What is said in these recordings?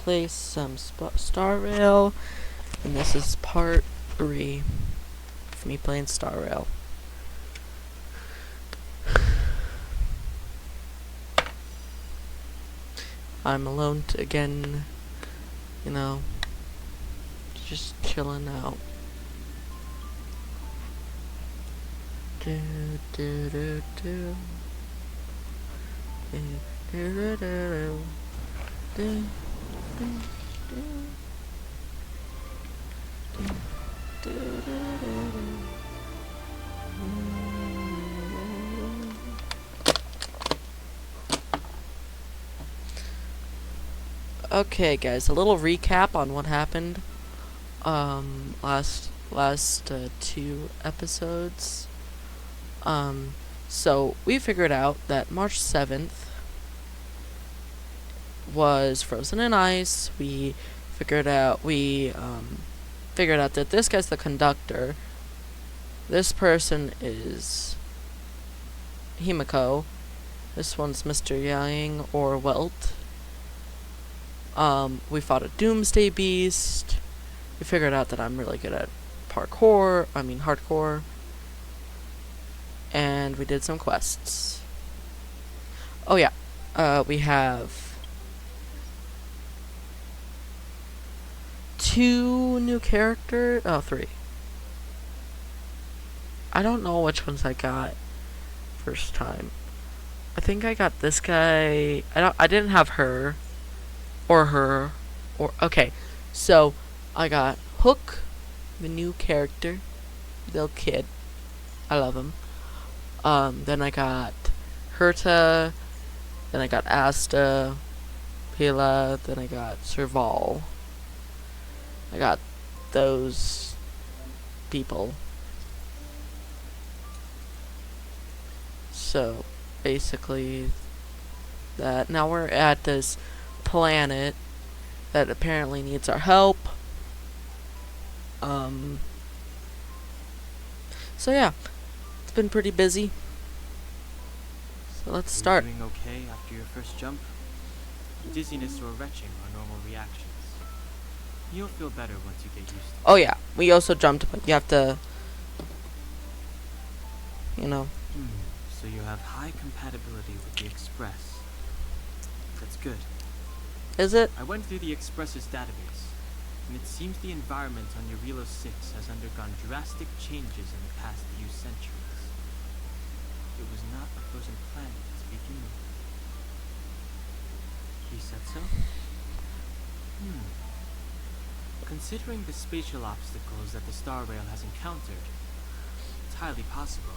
play some Star Rail, and this is part 3 of me playing Star Rail. I'm alone again, you know, just chilling out. Do do do do. Do do do do. Do do do. Do do do do. Okay, guys, a little recap on what happened last 2 episodes. So we figured out that March 7th was frozen in ice. We figured out that this guy's the conductor. This person is Himiko. This one's Mr. Yang or Welt. We fought a Doomsday Beast. We figured out that I'm really good at hardcore. And we did some quests. Oh yeah, we have 2 new characters. Oh, 3. I don't know which ones I got first time. I think I got this guy. I didn't have her. Okay, so I got Hook, the new character, little kid. I love him. Then I got Herta, then I got Asta, Pila, then I got Serval. I got those people. So basically that now we're at this planet that apparently needs our help. So yeah, it's been pretty busy. So let's start. Doing okay after your first jump? Dizziness or retching are normal reactions. You'll feel better once you get used to it. Oh yeah, we also jumped, but you have to, you know. So you have high compatibility with the Express. That's good. Is it? I went through the Express's database, and it seems the environment on Eurilo 6 has undergone drastic changes in the past few centuries. It was not a frozen planet to begin with. He said so? Considering the spatial obstacles that the Star Rail has encountered, it's highly possible.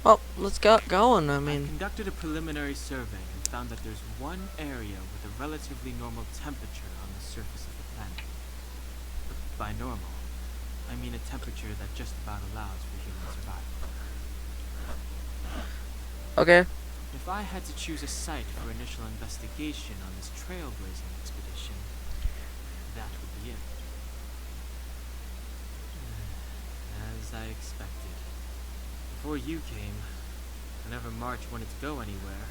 Well, let's get going. I I conducted a preliminary survey and found that there's one area with a relatively normal temperature on the surface of the planet. But by normal, I mean a temperature that just about allows for human survival. Okay. If I had to choose a site for initial investigation on this trailblazing expedition, that would be it. As I expected. Before you came, whenever March wanted to go anywhere,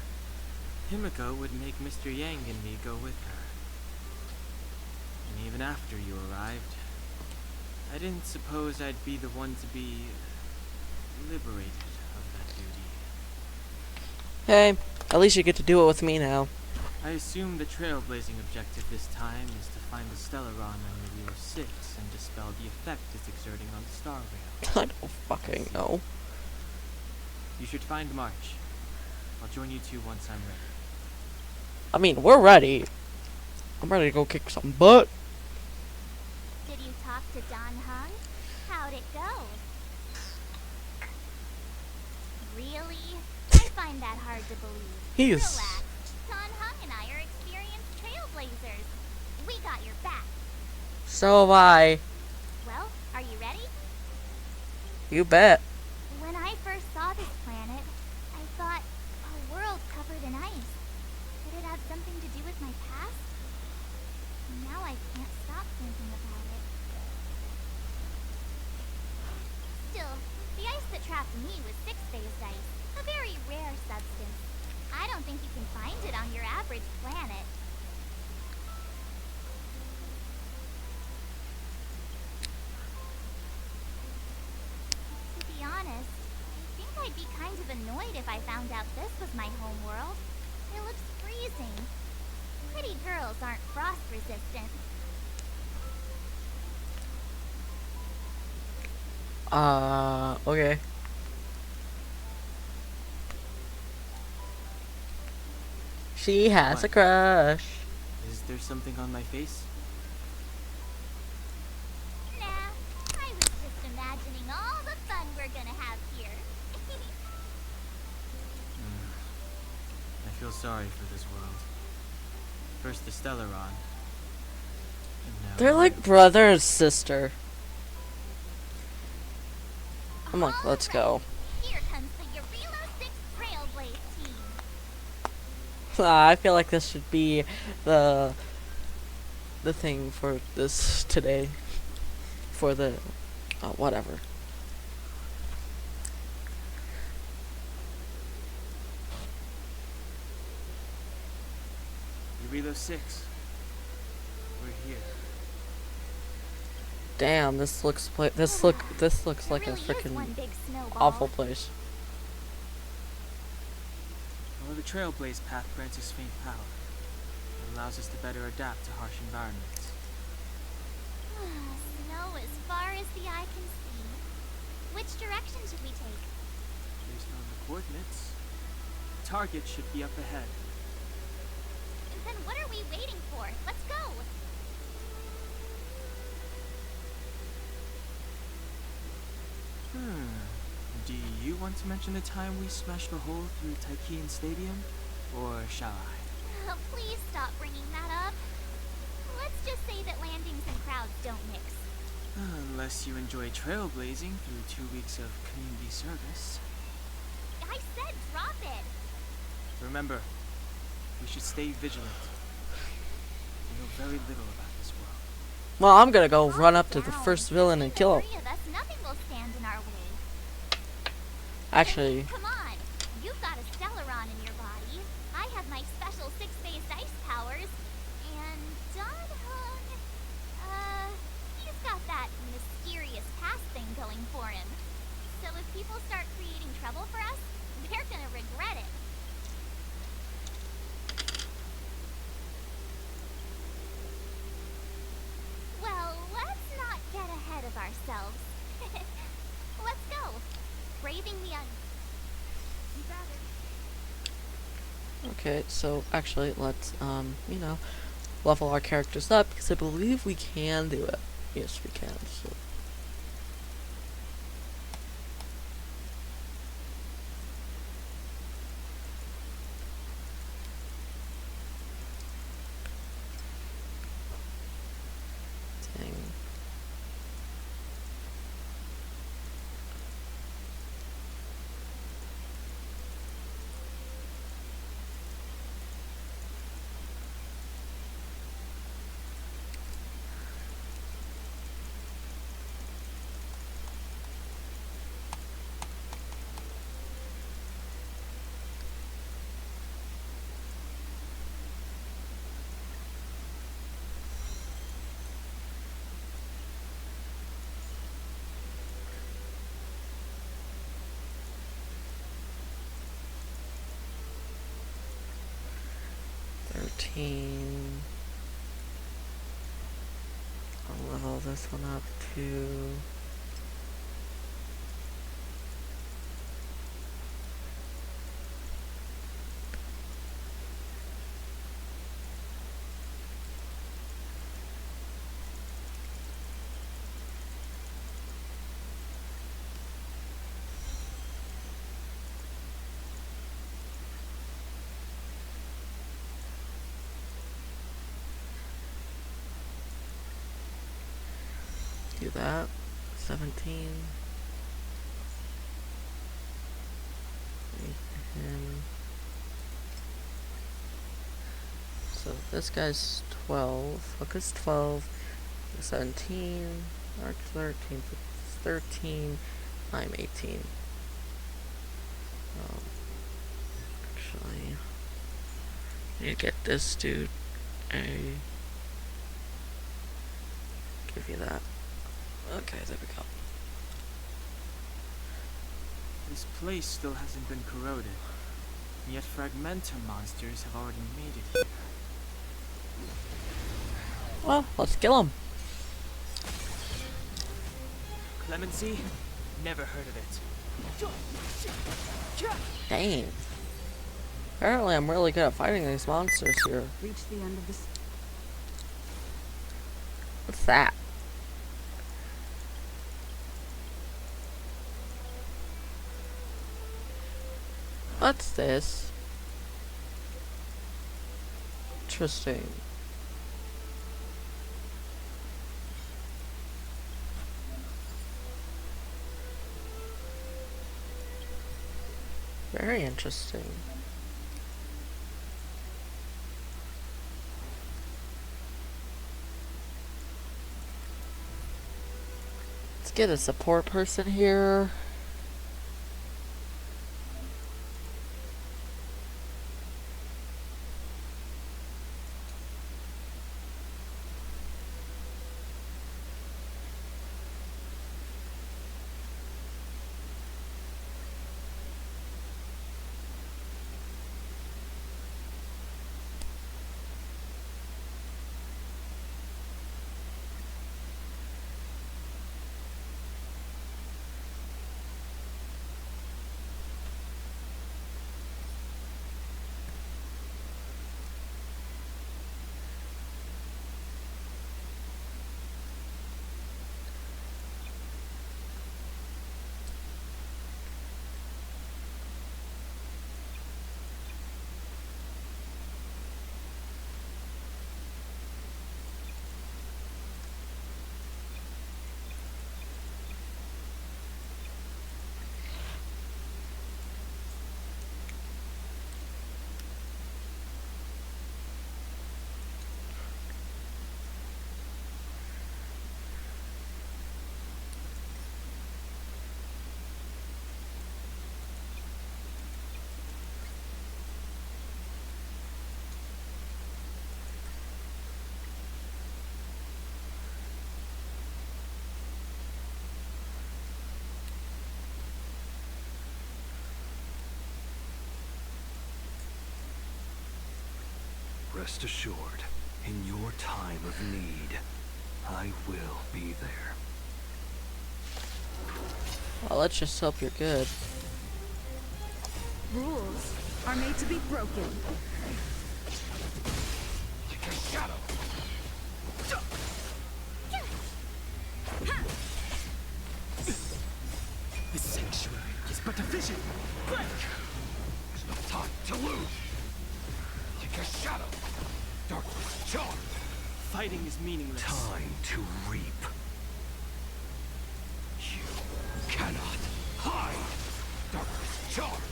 Himiko would make Mr. Yang and me go with her. And even after you arrived, I didn't suppose I'd be the one to be liberated of that duty. Hey, at least you get to do it with me now. I assume the trailblazing objective this time is to find the Stellaron on Eurilo 6 and dispel the effect it's exerting on the Star Rail. I don't fucking know. You should find March. I'll join you 2 once I'm ready. I mean, we're ready. I'm ready to go kick some butt. Did you talk to Don Hung? How'd it go? Really? I find that hard to believe. Relax. Don Hung and I are experienced trailblazers. We got your back. So have I. Well, are you ready? You bet. When I first saw this planet, I thought a world covered in ice. Could it have something to do with my past? Now I can't stop thinking about it. Still, the ice that trapped me was 6-phased ice, a very rare substance. I don't think you can find it on your average planet. To be honest, I think I'd be kind of annoyed if I found out this was my home world. It looks freezing. Pretty girls aren't frost resistant. Okay. She has a What? crush. Is there something on my face? Nah, I was just imagining all the fun we're gonna have here. I feel sorry for this world. First the Stellaron. And now They're like you. brother and sister. I'm like, let's go. Here comes the Eurelo 6 Trailblaze team. I feel like this should be the thing for this today. For the whatever. Eurelo 6. We're here. Damn, this looks like a There freaking really is one big snowball. awful place. Well, the Trailblaze path grants us faint power. It allows us to better adapt to harsh environments. Snow as far as the eye can see. Which direction should we take? Based on the coordinates, the target should be up ahead. Then what are we waiting for? Let's go! Do you want to mention the time we smashed a hole through Tykean Stadium? Or shall I? Oh, please stop bringing that up. Let's just say that landings and crowds don't mix. Unless you enjoy trailblazing through 2 weeks of community service. I said drop it! Remember, we should stay vigilant. We know very little about this world. Well, I'm gonna go run up to Calm the down. first villain and Between kill the him. 3 of us, nothing will stand in our way. Actually, Come on! You've got a Stellaron in your body. I have my special 6-phase ice powers. And Don Hung, he's got that mysterious past thing going for him. So if people start creating trouble for us, they're gonna regret it. Well, let's not get ahead of ourselves. Let's go. Braving the You got it. okay, so actually, let's, level our characters up, because I believe we can do it. Yes, we can, so. Dang. I'll level this one up to 17. And so this guy's 12. Hook is 12. 17. Arc 13. 13. I'm 18. Actually. Definitely need to get this dude a. Give you that. Okay, there we go. This place still hasn't been corroded, and yet fragmentor monsters have already made it here. Well, let's kill him. Clemency? Never heard of it. Dang. Apparently I'm really good at fighting these monsters here. Reach the end of this. What's that? What's this? Interesting. Very interesting. Let's get a support person here. Rest assured, in your time of need, I will be there. Well, let's just hope you're good. Rules are made to be broken. Like a shadow. The sanctuary is but a vision. Break! There's no time to lose. Like a shadow. Darkness charmed. Fighting is meaningless. Time to reap. You cannot hide. Darkness charmed.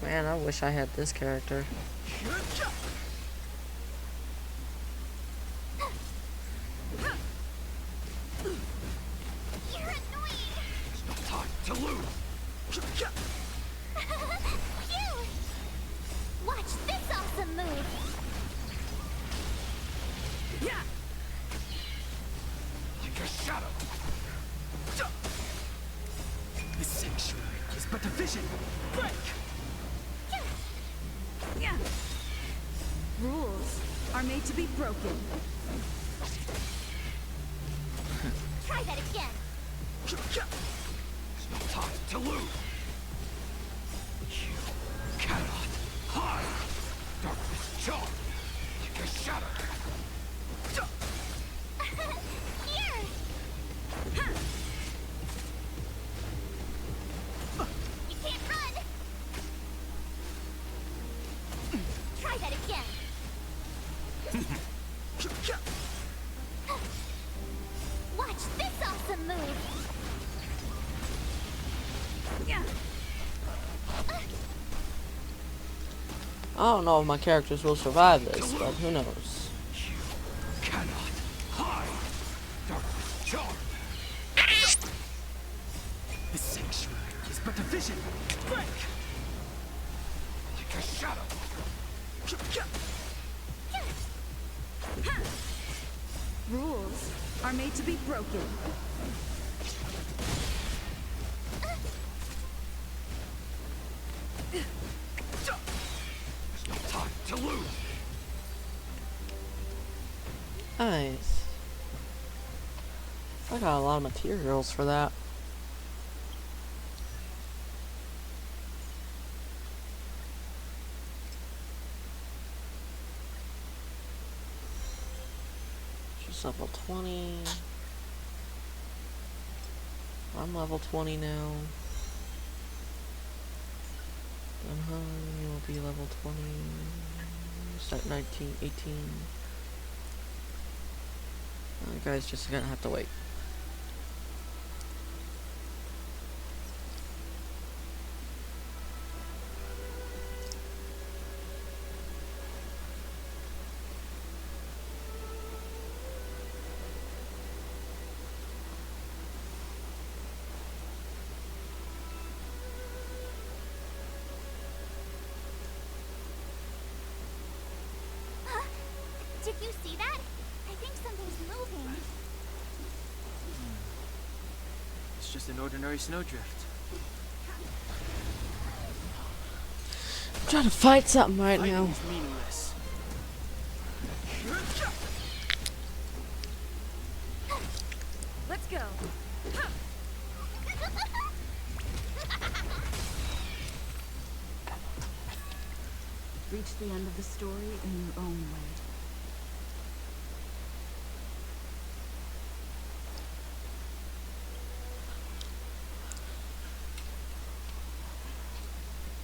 Man, I wish I had this character. You're annoying! There's no time to lose. Phew! Watch this awesome move! Like a shadow. The sanctuary is but a vision. Break! Rules are made to be broken. Try that again! There's no time to lose. You cannot hide. Darkness charmed. Like a shadow. Here! You can't run! Try that again! Watch this awesome move! I don't know if my characters will survive this, but who knows. You cannot hide. Darkness charmed. The sanctuary is but a vision. Break! made to be broken. There's no time to lose. Nice. I got a lot of materials for that. She's level 20. I'm level 20 now. And you will be level 20. Start 19, 18. You guys just gonna have to wait. Did you see that? I think something's moving. It's just an ordinary snowdrift. I'm trying to fight something right now. Fighting is meaningless. Let's go. Reach the end of the story in your own way.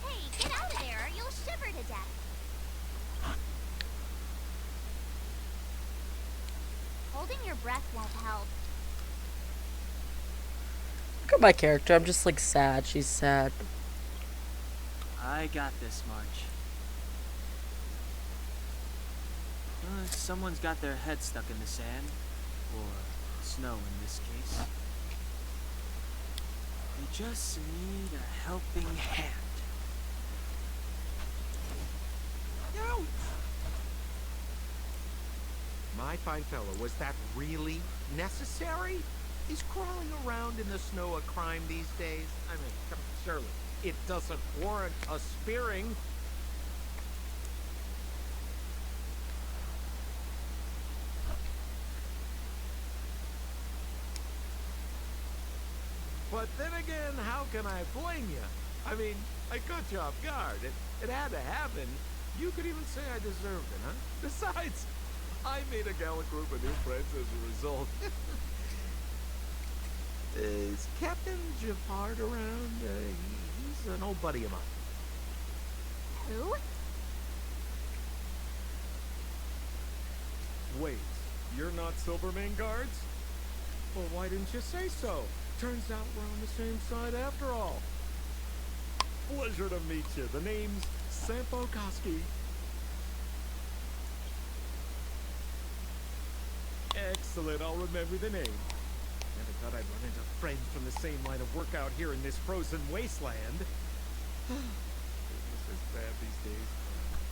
Hey, get out of there or you'll shiver to death. Holding your breath won't help. Look at my character. I'm just like sad. She's sad. I got this, March. Someone's got their head stuck in the sand, or snow in this case. They just need a helping hand. Ouch! My fine fellow, was that really necessary? Is crawling around in the snow a crime these days? I mean, surely it doesn't warrant a spearing. But then again, how can I blame you? I mean, I caught you off guard. It had to happen. You could even say I deserved it, huh? Besides, I made a gallant group of new friends as a result. Is Captain Jafard around? He's an old buddy of mine. Who? Wait, you're not Silvermane guards? Well, why didn't you say so? Turns out we're on the same side after all. Pleasure to meet you. The name's Sampo Koski. Excellent, I'll remember the name. Never thought I'd run into friends from the same line of work out here in this frozen wasteland. Business is bad these days.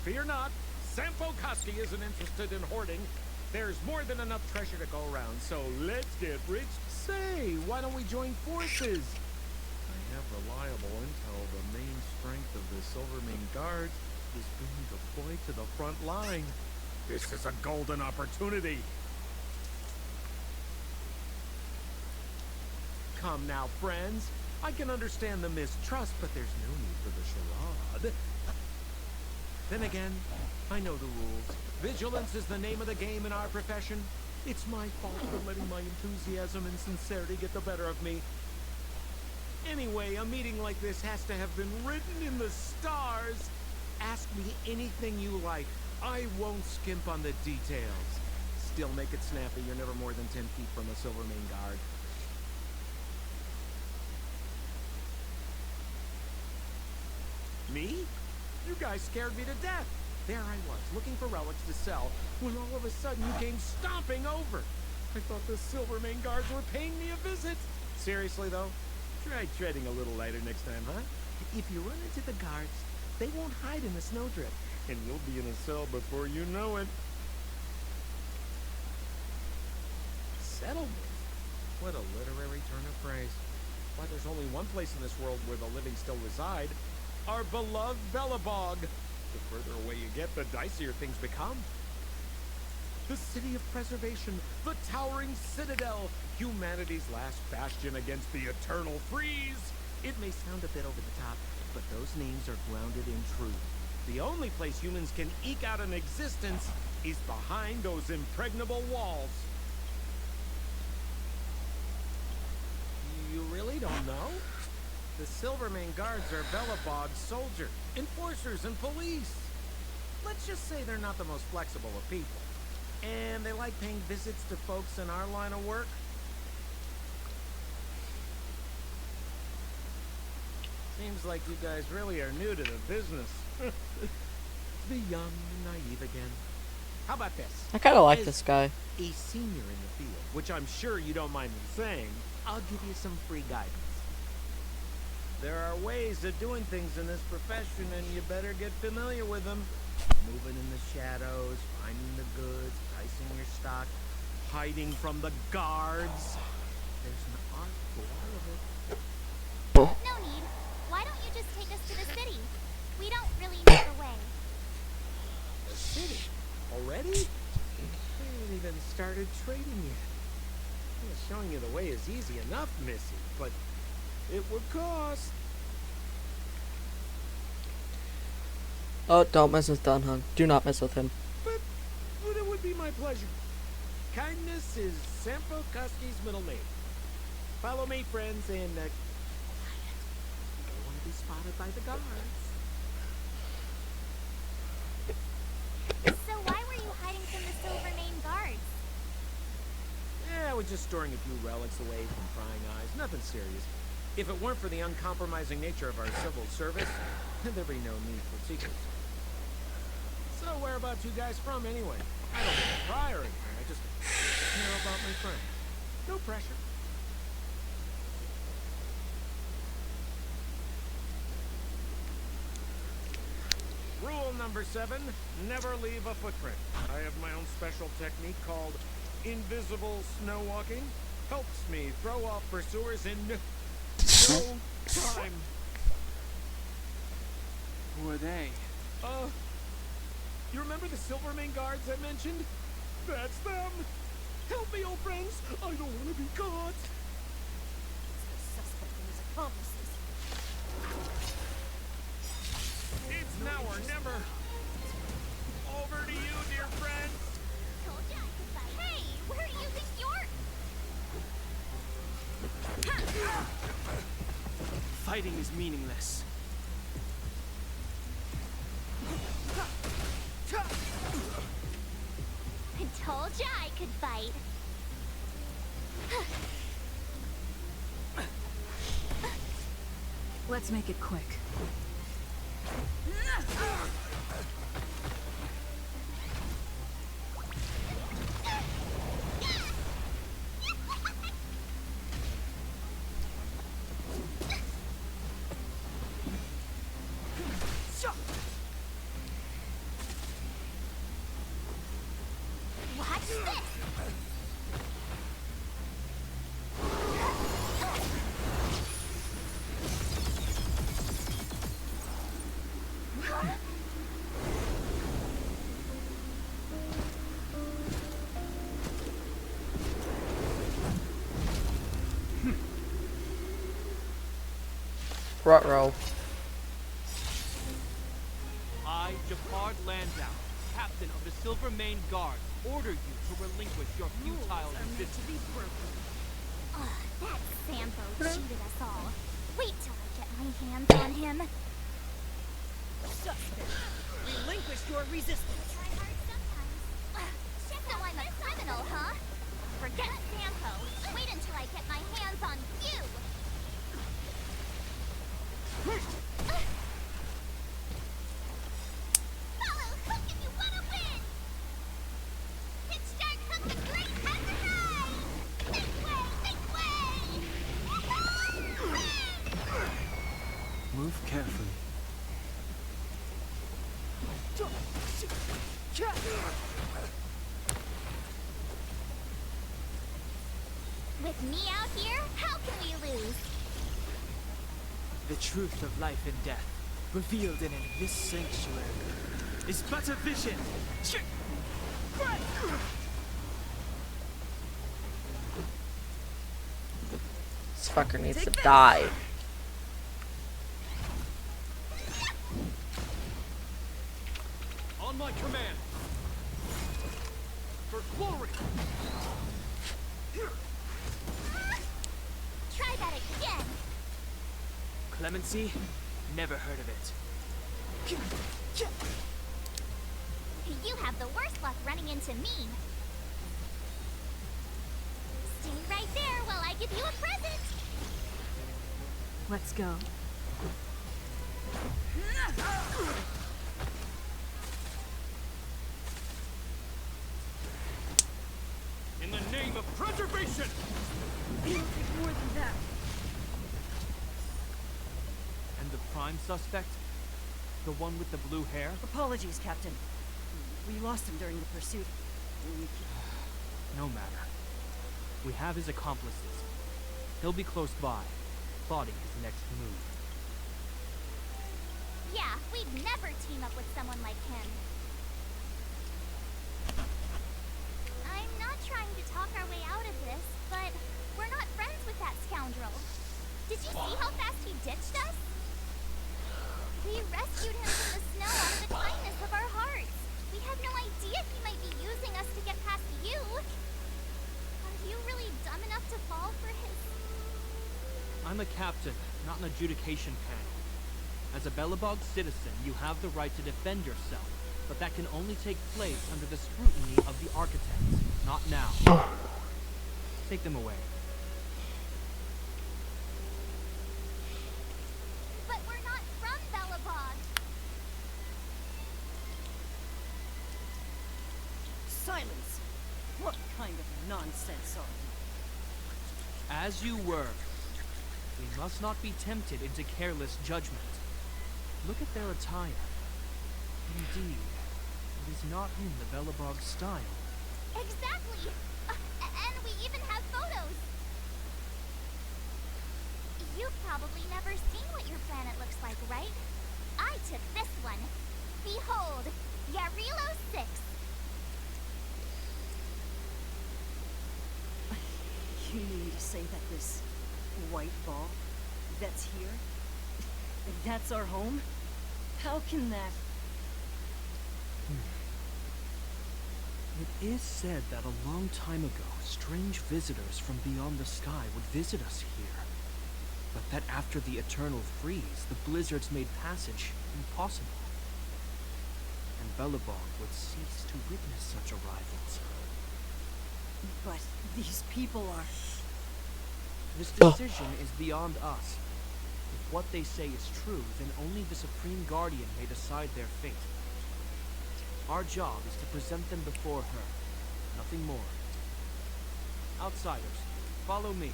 Fear not, Sampo Koski isn't interested in hoarding. There's more than enough treasure to go around, so let's get rich. Say, why don't we join forces? I have reliable intel. The main strength of the Silvermane Guards is being deployed to the front line. This is a golden opportunity. Come now, friends. I can understand the mistrust, but there's no need for the charade. Then again, I know the rules. Vigilance is the name of the game in our profession. It's my fault for letting my enthusiasm and sincerity get the better of me. Anyway, a meeting like this has to have been written in the stars. Ask me anything you like. I won't skimp on the details. Still make it snappy. You're never more than 10 feet from a Silvermane guard. Me? You guys scared me to death. There I was, looking for relics to sell, when all of a sudden you came stomping over. I thought the Silvermane guards were paying me a visit. Seriously, though, try treading a little lighter next time, huh? If you run into the guards, they won't hide in the snowdrift, and you'll be in a cell before you know it. Settlement? What a literary turn of phrase. Why, there's only one place in this world where the living still reside. Our beloved Belobog. The further away you get, the dicier things become. The city of preservation, the towering citadel, humanity's last bastion against the eternal freeze. It may sound a bit over the top, but those names are grounded in truth. The only place humans can eke out an existence is behind those impregnable walls. You really don't know? The Silvermane Guards are Belobog's soldiers, enforcers, and police. Let's just say they're not the most flexible of people. And they like paying visits to folks in our line of work. Seems like you guys really are new to the business. The young and naive again. How about this? I kind of like As this guy. a senior in the field, which I'm sure you don't mind me saying, I'll give you some free guidance. There are ways of doing things in this profession, and you better get familiar with them. Moving in the shadows, finding the goods, pricing your stock, hiding from the guards. There's an art to all of it. No need. Why don't you just take us to the city? We don't really know the way. The city? Already? We haven't even started trading yet. Well, showing you the way is easy enough, Missy, but it would cost. Oh, don't mess with Dunhung. Do not mess with him. But it would be my pleasure. Kindness is Sampo Koski's middle name. Follow me, friends, and quiet. You don't want to be spotted by the guards. So why were you hiding from the Silvermane Guards? Yeah, I was just storing a few relics away from prying eyes. Nothing serious. If it weren't for the uncompromising nature of our civil service, there'd be no need for secrets. So whereabouts you guys from, anyway? I don't want to pry or anything. I just care about my friends. No pressure. Rule number 7, never leave a footprint. I have my own special technique called invisible snow walking. Helps me throw off pursuers in no time. Who are they? You remember the Silvermane Guards I mentioned? That's them! Help me, old friends! I don't want to be caught! Suspect and his accomplices. It's now or never! Over to you, dear friends! Told ya I could fight. Hey, where do you think you're... Fighting is meaningless. I told ya I could fight. Let's make it quick. Watch this! Ruh-roh. I, Jafar Landau, captain of the Silvermane Guards, order you to relinquish your futile resistance. That Sampo cheated us all. Wait till I get my hands on him. Suspect. Relinquish your resistance. Try hard sometimes. So I'm a criminal, huh? Forget Sampo. Wait until I get my hands on you. Follow Hook if you want to win. Pitch Dark Hook the Great has arrived. Make way, make way. Move carefully. With With me out here, how can we lose? The truth of life and death, revealed in this sanctuary, is but a vision. This fucker needs to die. On my command. For glory. Try that again. Clemency? Never heard of it. You have the worst luck running into me. Stay right there while I give you a present. Let's go. In the name of preservation. It'll take more than that. And the prime suspect? The one with the blue hair? Apologies, Captain. We lost him during the pursuit. No matter. We have his accomplices. He'll be close by, plotting his next move. Yeah, we'd never team up with someone like him. I'm not trying to talk our way out of this, but we're not friends with that scoundrel. Did you see how fast he ditched us? We rescued him from the snow out of the kindness of our hearts. We had no idea he might be using us to get past you. Are you really dumb enough to fall for his... I'm a captain, not an adjudication panel. As a Belobog citizen, you have the right to defend yourself, but that can only take place under the scrutiny of the architects, not now. Take them away. But we're not from Belobog. Silence! What kind of nonsense are you? As you were. We must not be tempted into careless judgment. Look at their attire. Indeed, it is not in the Belobog style. Exactly! And we even have photos! You've probably never seen what your planet looks like, right? I took this one. Behold, Yarilo 6. You mean to say that this white ball that's here, that's our home? How can that... It is said that a long time ago, strange visitors from beyond the sky would visit us here. But that after the eternal freeze, the blizzards made passage impossible. And Belobog would cease to witness such arrivals. But these people are... This decision is beyond us. If what they say is true, then only the Supreme Guardian may decide their fate. Our job is to present them before her, nothing more. Outsiders, follow me.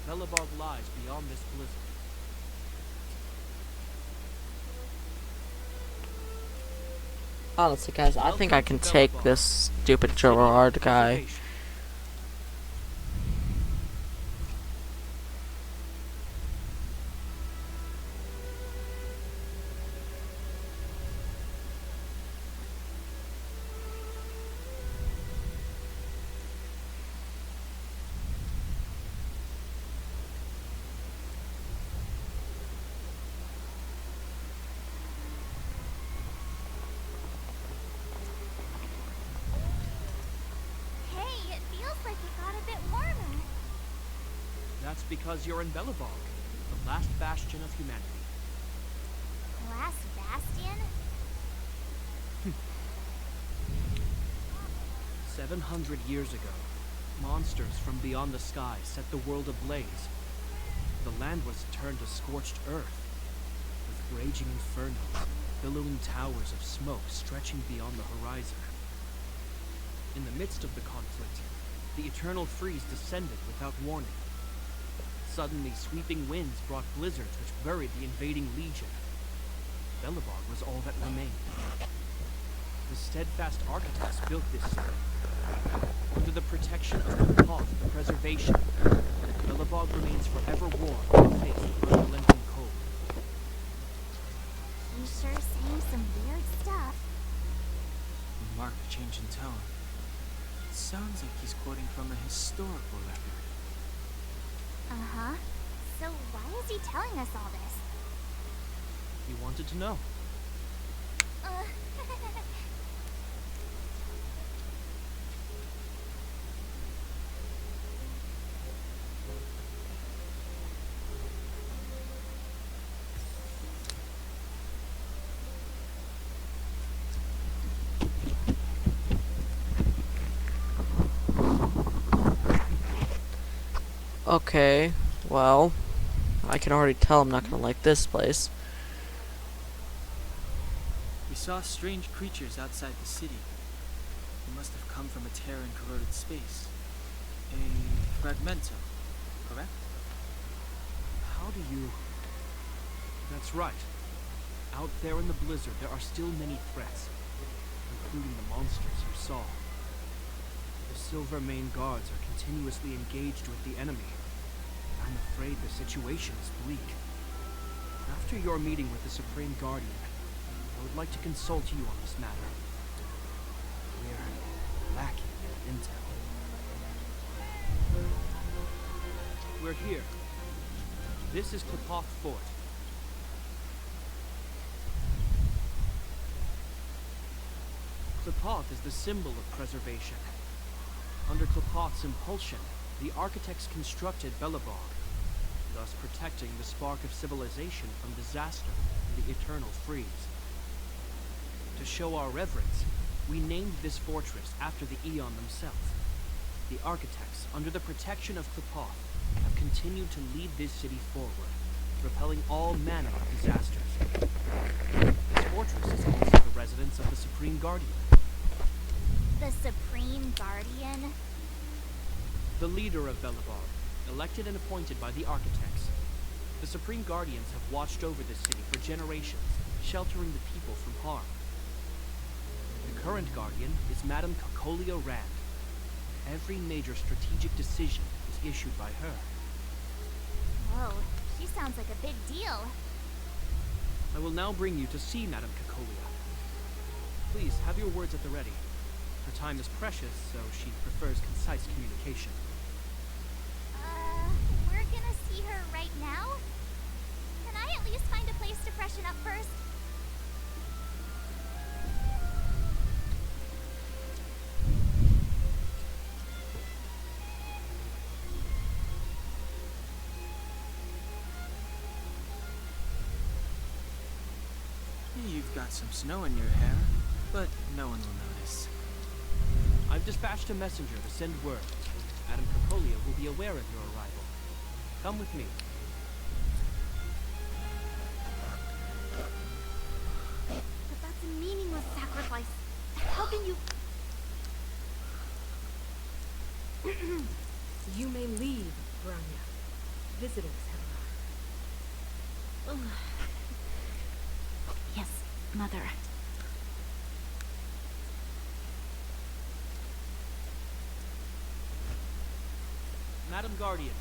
Belobog lies beyond this blizzard. Honestly, guys, I think I can take this stupid Gerard guy. Hey, it feels like it got a bit warmer. That's because you're in Belobog, the last bastion of humanity. Last bastion? 700 years ago, monsters from beyond the sky set the world ablaze. The land was turned to scorched earth, with raging infernos, billowing towers of smoke stretching beyond the horizon. In the midst of the conflict, the eternal freeze descended without warning. Suddenly, sweeping winds brought blizzards which buried the invading legion. Belobog was all that remained. The steadfast architects built this city. Under the protection of the Path of Preservation, Belobog remains forever warm in the face of unrelenting cold. He's sure saying some weird stuff. You mark the change in tone. It sounds like he's quoting from a historical record. Uh-huh. So why is he telling us all this? You wanted to know. Uh... Okay, well, I can already tell I'm not gonna like this place. We saw strange creatures outside the city. They must have come from a tear in corroded space. A fragmento, correct? How do you... That's right. Out there in the blizzard, there are still many threats, including the monsters you saw. The Silver Mane guards are continuously engaged with the enemy. I'm afraid the situation is bleak. After your meeting with the Supreme Guardian, I would like to consult you on this matter. We're lacking in intel. We're here. This is Klapoth Fort. Klapoth is the symbol of preservation. Under Klapoth's impulsion, the architects constructed Belobog, thus protecting the spark of civilization from disaster and the eternal freeze. To show our reverence, we named this fortress after the Aeon themselves. The architects, under the protection of Klapoth, have continued to lead this city forward, repelling all manner of disasters. This fortress is also the residence of the Supreme Guardian. The Supreme Guardian? The leader of Belobog, elected and appointed by the architects. The Supreme Guardians have watched over this city for generations, sheltering the people from harm. The current Guardian is Madame Cocolia Rand. Every major strategic decision is issued by her. Whoa, she sounds like a big deal. I will now bring you to see Madame Cocolia. Please, have your words at the ready. Her time is precious, so she prefers concise communication. We're gonna see her right now? Can I at least find a place to freshen up first? You've got some snow in your hair, but no one will notice. I've dispatched a messenger to send word. Madame Cocolia will be aware of your arrival. Come with me. But that's a meaningless sacrifice. How can you... You may leave, Grania. Visitors have arrived. Yes, Mother. Madam Guardian,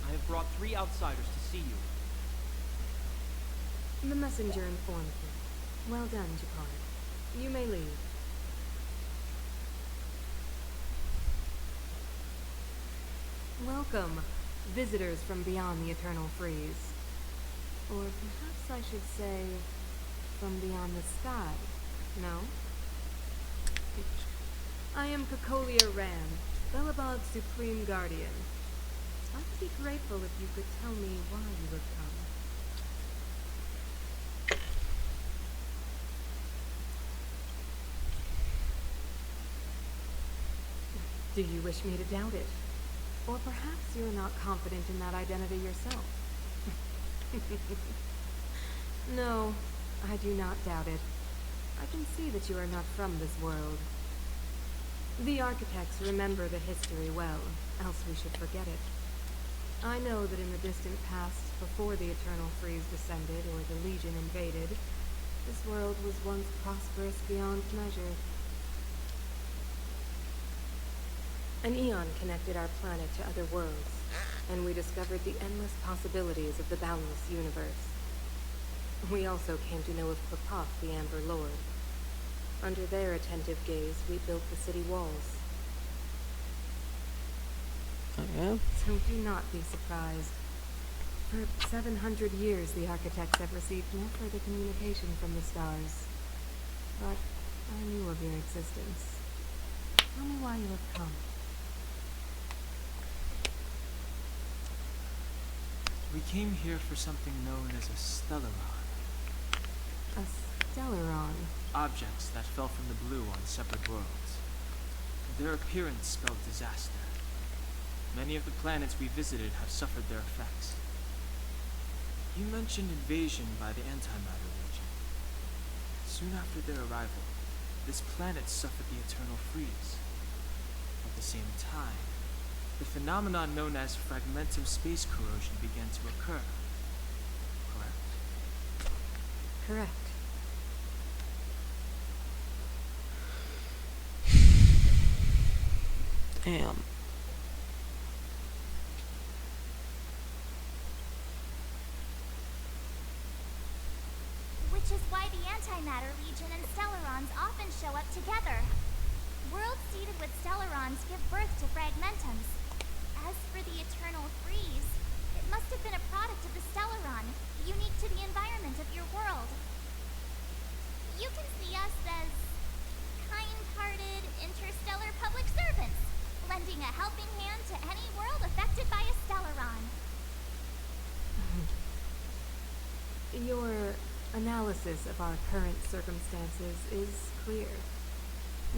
I have brought 3 outsiders to see you. The messenger informed me. Well done, Japard. You may leave. Welcome, visitors from beyond the eternal freeze. Or perhaps I should say, from beyond the sky. No? I am Cocolia Rand, Belobog's Supreme Guardian. I would be grateful if you could tell me why you have come. Do you wish me to doubt it? Or perhaps you're not confident in that identity yourself? No, I do not doubt it. I can see that you are not from this world. The architects remember the history well, else we should forget it. I know that in the distant past, before the Eternal Freeze descended or the Legion invaded, This world was once prosperous beyond measure. An eon connected our planet to other worlds, and we discovered the endless possibilities of the boundless universe. We also came to know of Papak, the Amber Lord. Under their attentive gaze, we built the city walls. Okay. So do not be surprised. For 700 years, the architects have received no further communication from the stars. But I knew of your existence. Tell me why you have come. We came here for something known as a stellaron. A stellaron. Objects that fell from the blue on separate worlds. Their appearance spelled disaster. Many of the planets we visited have suffered their effects. You mentioned invasion by the Antimatter Legion. Soon after their arrival, this planet suffered the eternal freeze. At the same time, the phenomenon known as fragmentum space corrosion began to occur. Correct? Correct. Damn. Which is why the Antimatter Legion and Stellarons often show up together. Worlds seeded with Stellarons give birth to Fragmentums. As for the Eternal Freeze, it must have been a product of the Stellaron, unique to the environment of your world. You can see us as kind-hearted interstellar public servants, lending a helping hand to any world affected by a Stellaron. Your analysis of our current circumstances is clear.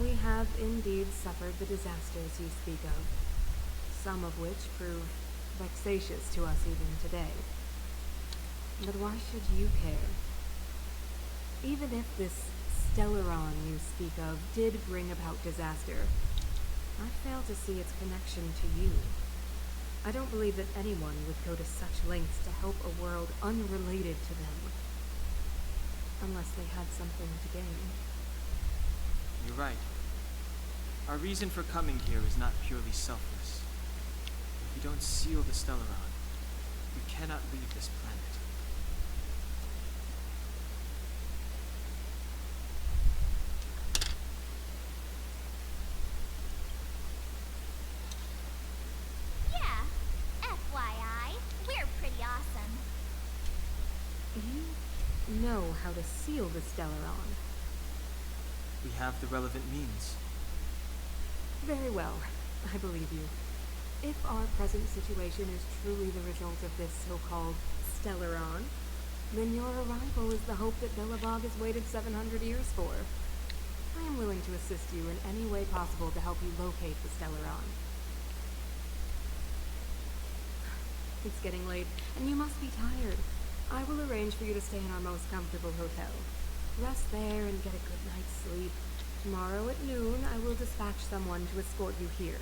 We have indeed suffered the disasters you speak of, some of which prove vexatious to us even today. But why should you care? Even if this Stellaron you speak of did bring about disaster, I fail to see its connection to you. I don't believe that anyone would go to such lengths to help a world unrelated to them, unless they had something to gain. You're right. Our reason for coming here is not purely selfless. If we don't seal the Stellaron, we cannot leave this planet. Yeah, FYI, we're pretty awesome. You know how to seal the Stellaron. We have the relevant means. Very well, I believe you. If our present situation is truly the result of this so-called Stellaron, then your arrival is the hope that Belobog has waited 700 years for. I am willing to assist you in any way possible to help you locate the Stellaron. It's getting late, and you must be tired. I will arrange for you to stay in our most comfortable hotel. Rest there and get a good night's sleep. Tomorrow at noon, I will dispatch someone to escort you here,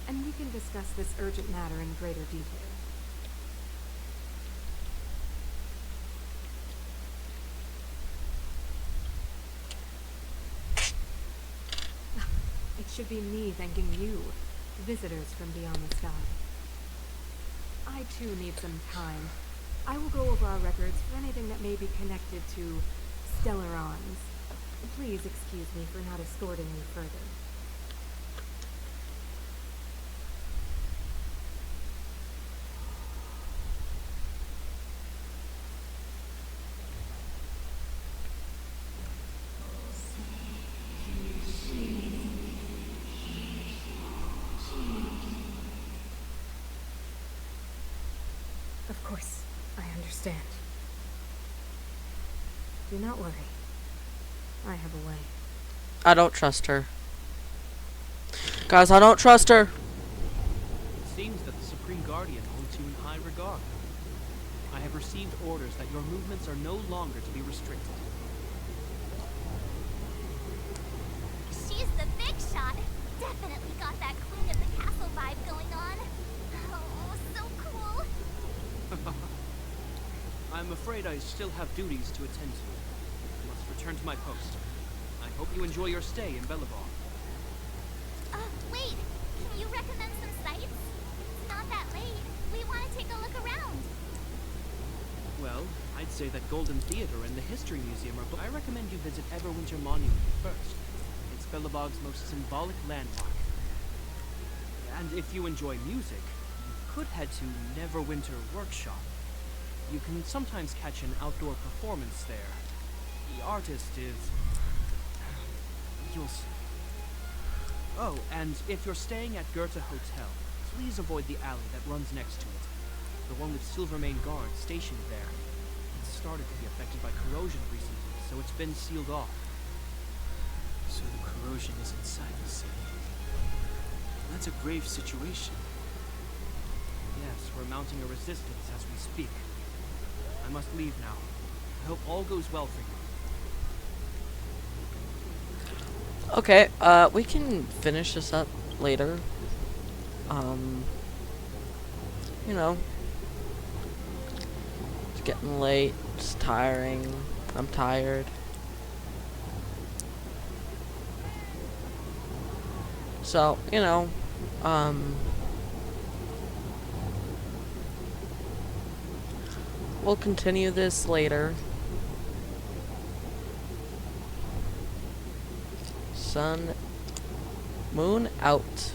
and we can discuss this urgent matter in greater detail. It should be me thanking you, visitors from beyond the sky. I too need some time. I will go over our records for anything that may be connected to Stellarons. Please excuse me for not escorting you further. Of course, I understand. Do not worry. I have a way. I don't trust her. Guys, I don't trust her. It seems that the Supreme Guardian holds you in high regard. I have received orders that your movements are no longer to be restricted. She's the big shot. Definitely got that Queen of the Castle vibe going on. Oh, so cool. I'm afraid I still have duties to attend to. I must return to my post. I hope you enjoy your stay in Bellabog. Wait! Can you recommend some sites? It's not that late. We want to take a look around. Well, I'd say that Golden Theater and the History Museum are I recommend you visit Everwinter Monument first. It's Bellabog's most symbolic landmark. And if you enjoy music, you could head to Neverwinter Workshop. You can sometimes catch an outdoor performance there. The artist is... you'll see. Oh, and if you're staying at Goethe Hotel, please avoid the alley that runs next to it. The one with Silvermane guards stationed there. It started to be affected by corrosion recently, so it's been sealed off. So the corrosion is inside the city. That's a grave situation. Yes, we're mounting a resistance as we speak. I must leave now. I hope all goes well for you. Okay, we can finish this up later. You know, it's getting late, it's tiring, I'm tired. So, you know, we'll continue this later. Moon out.